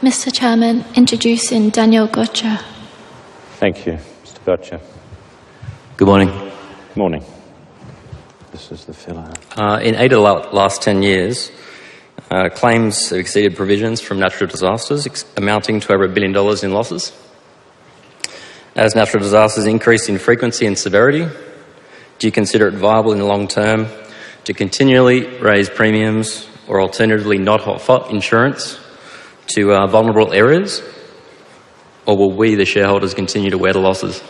Mr. Chairman, introducing Daniel Gotcha. Thank you, Mr. Gotcha. Good morning. Good morning. This is the filler. In 8 of the last 10 years, claims have exceeded provisions from natural disasters, amounting to over $1 billion in losses. As natural disasters increase in frequency and severity, do you consider it viable in the long term to continually raise premiums or alternatively not offer insurance to vulnerable areas? Or will we, the shareholders, continue to wear the losses? Do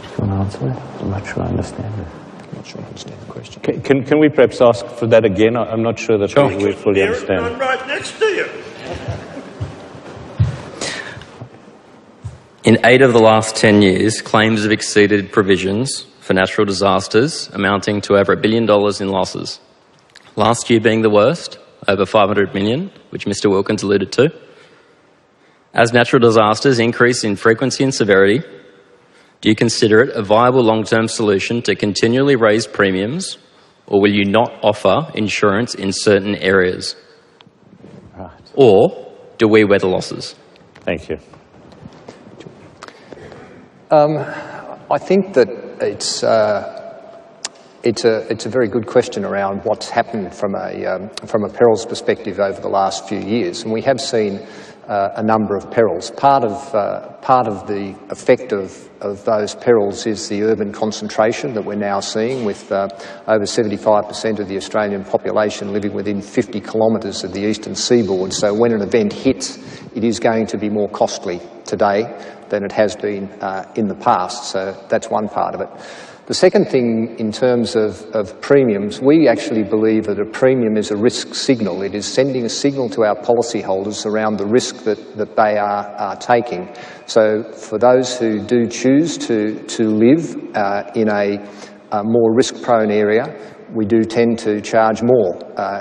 you want to answer it? I'm not sure I understand it. I'm not sure I understand the question. Can we perhaps ask for that again? I'm not sure that we fully understand. I'm right next to you. In 8 of the last 10 years, claims have exceeded provisions for natural disasters, amounting to over $1 billion in losses. Last year being the worst, over $500 million, which Mr. Wilkins alluded to. As natural disasters increase in frequency and severity, do you consider it a viable long-term solution to continually raise premiums, or will you not offer insurance in certain areas? Right. Or do we wear the losses? Thank you. I think that it's a very good question around what's happened from a perils perspective over the last few years, and we have seen a number of perils. Part of the effect of those perils is the urban concentration that we're now seeing, with over 75% of the Australian population living within 50 kilometres of the eastern seaboard. So when an event hits, it is going to be more costly today than it has been in the past. So that's one part of it. The second thing, in terms of premiums, we actually believe that a premium is a risk signal. It is sending a signal to our policyholders around the risk that they are taking. So for those who do choose to live in a more risk-prone area, we do tend to charge more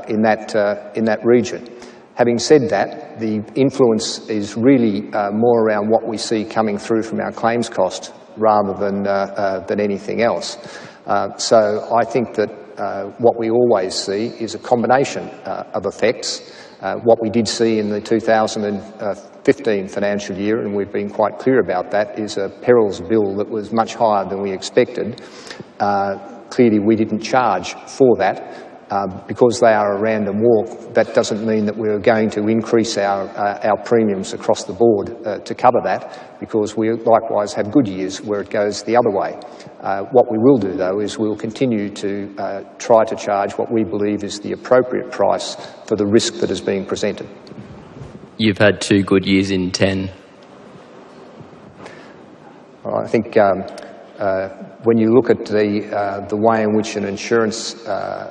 in that region. Having said that, the influence is really more around what we see coming through from our claims cost rather than anything else. So I think that what we always see is a combination of effects. What we did see in the 2015 financial year, and we've been quite clear about that, is a perils bill that was much higher than we expected. Clearly we didn't charge for that. Because they are a random walk, that doesn't mean that we're going to increase our premiums across the board to cover that, because we likewise have good years where it goes the other way. What we will do, though, is we'll continue to try to charge what we believe is the appropriate price for the risk that is being presented. You've had 2 good years in 10. Well, I think when you look at the way in which an insurance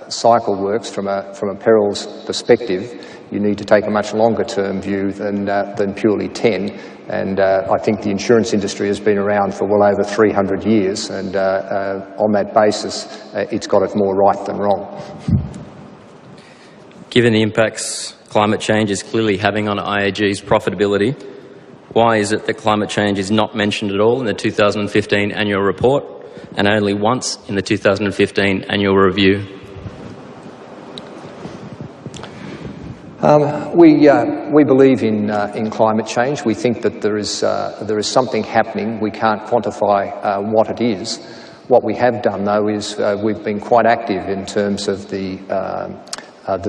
cycle works from a perils perspective, you need to take a much longer term view than purely 10. And I think the insurance industry has been around for well over 300 years, and on that basis, it's got it more right than wrong. Given the impacts climate change is clearly having on IAG's profitability, why is it that climate change is not mentioned at all in the 2015 annual report and only once in the 2015 annual review? We believe in climate change. We think that there is something happening. We can't quantify what it is. What we have done, though, is we've been quite active in terms of the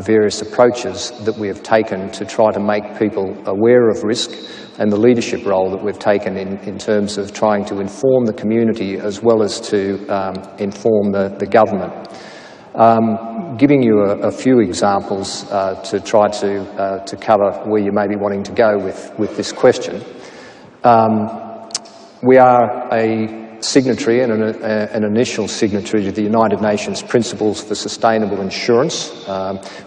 various approaches that we have taken to try to make people aware of risk, and the leadership role that we've taken in terms of trying to inform the community as well as to inform the government. Giving you a few examples to try to cover where you may be wanting to go with this question. We are a signatory and an initial signatory to the United Nations Principles for Sustainable Insurance,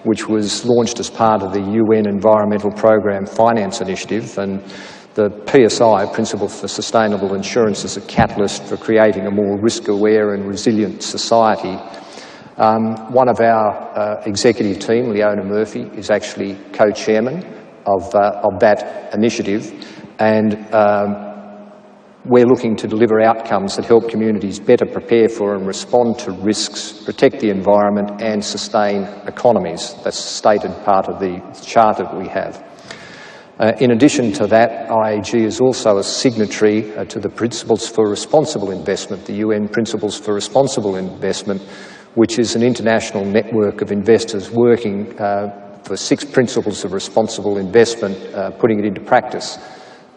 which was launched as part of the UN Environmental Programme Finance Initiative, and the PSI, Principle for Sustainable Insurance, is a catalyst for creating a more risk-aware and resilient society. One of our executive team, Leona Murphy, is actually co-chairman of that initiative, and we're looking to deliver outcomes that help communities better prepare for and respond to risks, protect the environment and sustain economies. That's a stated part of the charter that we have. In addition to that, IAG is also a signatory to the Principles for Responsible Investment, the UN Principles for Responsible Investment, which is an international network of investors working for 6 principles of responsible investment, putting it into practice.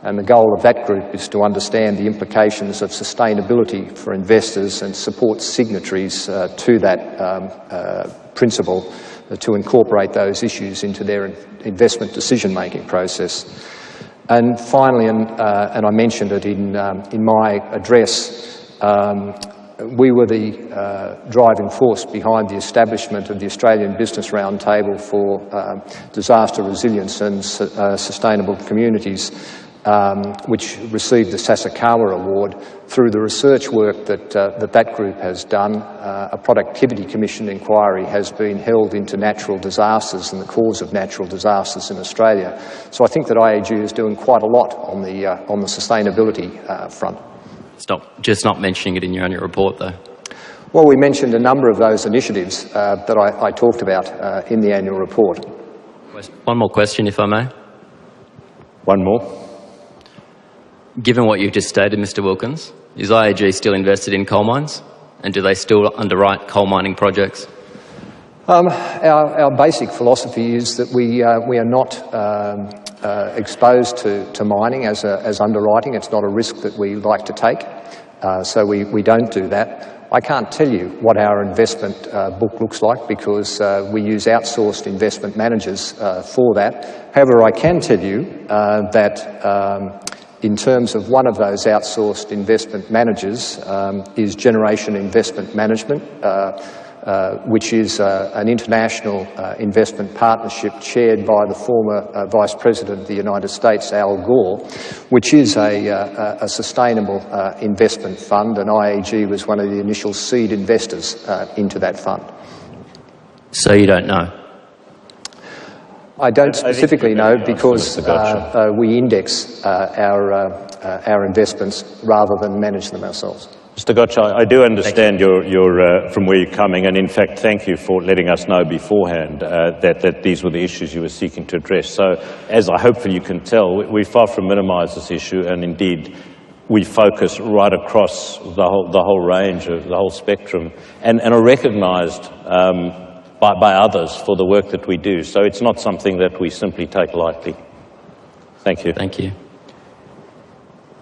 And the goal of that group is to understand the implications of sustainability for investors and support signatories to that principle to incorporate those issues into their investment decision-making process. And finally, and I mentioned it in my address, we were the driving force behind the establishment of the Australian Business Roundtable for Disaster Resilience and Sustainable Communities, which received the Sasakawa Award. Through the research work that group has done, a productivity commission inquiry has been held into natural disasters and the cause of natural disasters in Australia. So I think that IAG is doing quite a lot on the sustainability front. Just not mentioning it in your annual report, though. Well, we mentioned a number of those initiatives that I talked about in the annual report. One more question, if I may. One more. Given what you've just stated, Mr Wilkins, is IAG still invested in coal mines? And do they still underwrite coal mining projects? Our basic philosophy is that we are not exposed to mining as underwriting. It's not a risk that we like to take, so we don't do that. I can't tell you what our investment book looks like because we use outsourced investment managers for that. However, I can tell you that in terms of one of those outsourced investment managers is Generation Investment Management, which is an international investment partnership chaired by the former Vice President of the United States, Al Gore, which is a sustainable investment fund, and IAG was one of the initial seed investors into that fund. So you don't know? I don't specifically know because we index our investments rather than manage them ourselves. Mr Gotcha, I do understand your from where you're coming, and in fact thank you for letting us know beforehand that these were the issues you were seeking to address. So, as I hopefully you can tell, we far from minimise this issue, and indeed we focus right across the whole range of the whole spectrum, and are recognised by others for the work that we do. So it's not something that we simply take lightly. Thank you. Thank you.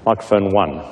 Microphone 1.